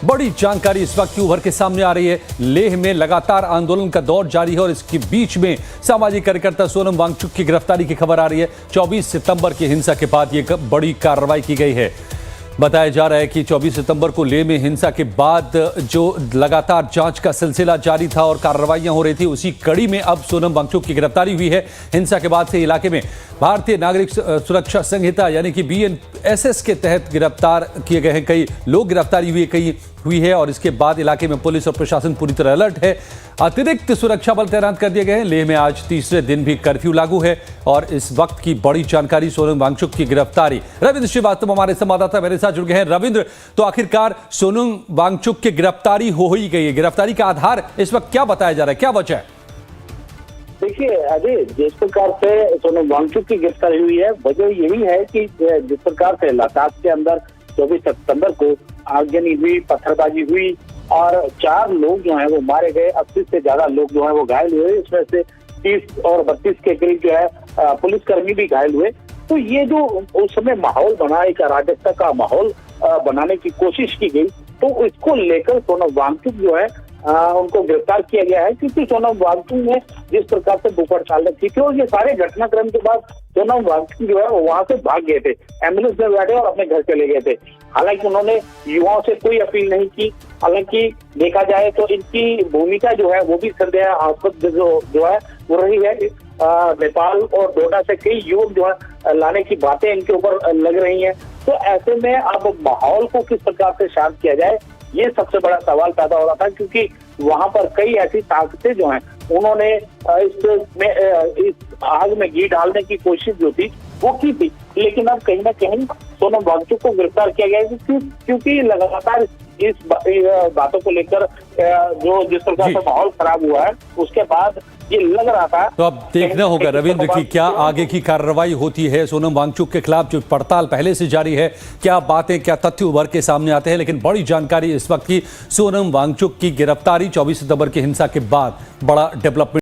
बड़ी जानकारी इस वक्त की उभर के सामने आ रही है। लेह में लगातार आंदोलन का दौर जारी है और इसके बीच में सामाजिक कार्यकर्ता सोनम वांगचुक की गिरफ्तारी की खबर आ रही है। 24 सितंबर की हिंसा के बाद यह बड़ी कार्रवाई की गई है। बताया जा रहा है कि 24 सितंबर को लेह में हिंसा के बाद जो लगातार जांच का सिलसिला जारी था और कार्रवाइयां हो रही थी, उसी कड़ी में अब सोनम वांगचुक की गिरफ्तारी हुई है। हिंसा के बाद से इलाके में भारतीय नागरिक सुरक्षा संहिता यानी कि BNSS के तहत गिरफ्तार किए गए हैं। कई लोग गिरफ्तारी हुई है और इसके बाद इलाके में पुलिस और प्रशासन पूरी तरह अलर्ट है। अतिरिक्त सुरक्षा बल तैनात कर दिए गए हैं। लेह में आज तीसरे दिन भी कर्फ्यू लागू है और इस वक्त की बड़ी जानकारी सोनम वांगचुक की गिरफ्तारी। रविंद्र श्रीवास्तव हमारे संवाददाता मेरे साथ जुड़ गए हैं। रविंद्र, तो आखिरकार सोनम वांगचुक की गिरफ्तारी हो ही गई है। गिरफ्तारी का आधार इस वक्त क्या बताया जा रहा है, क्या वजह है? देखिए अजय, जिस प्रकार से सोनम वांगचुक की गिरफ्तारी हुई है, वजह यही है कि जिस प्रकार से लद्दाख के अंदर 24 सितंबर को आगजनी हुई, पत्थरबाजी हुई और 4 लोग जो हैं वो मारे गए, 80 से ज्यादा लोग जो हैं वो घायल हुए। इसमें से 30 और 32 के करीब जो है पुलिसकर्मी भी घायल हुए। तो ये जो उस समय माहौल बना, एक अराजकता का माहौल बनाने की कोशिश की गई, तो इसको लेकर सोनम वांगचुक जो है उनको गिरफ्तार किया गया है। क्योंकि सोनम वांगचुक ने जिस प्रकार से बुफर चाल रखी थी और ये सारे घटनाक्रम के बाद सोनम वांगचुक जो है वो वहां से भाग गए थे, एम्बुलेंस में बैठे और अपने घर चले गए थे। हालांकि उन्होंने युवाओं से कोई अपील नहीं की। हालांकि देखा जाए तो इनकी भूमिका जो है वो भी संदेहास्पद जो है वो रही है। नेपाल और डोडा से कई युवक जो है लाने की बातें इनके ऊपर लग रही हैं। तो ऐसे में अब माहौल को किस प्रकार से शांत किया जाए, ये सबसे बड़ा सवाल पैदा हो रहा था। क्योंकि वहां पर कई ऐसी ताकतें जो हैं उन्होंने इस आग में घी डालने की कोशिश जो थी वो की थी। लेकिन अब कहीं ना कहीं सोनम वांगचुक को गिरफ्तार किया गया है क्योंकि लगातार इस बातों को लेकर जो जिस प्रकार से माहौल खराब हुआ है, उसके बाद ये लग रहा था। तो अब देखना होगा रविंद्र की क्या आगे की कार्रवाई होती है। सोनम वांगचुक के खिलाफ जो पड़ताल पहले से जारी है, क्या बातें, क्या तथ्य उभर के सामने आते हैं। लेकिन बड़ी जानकारी इस वक्त की सोनम वांगचुक की गिरफ्तारी 24 सितंबर की हिंसा के बाद बड़ा डेवलपमेंट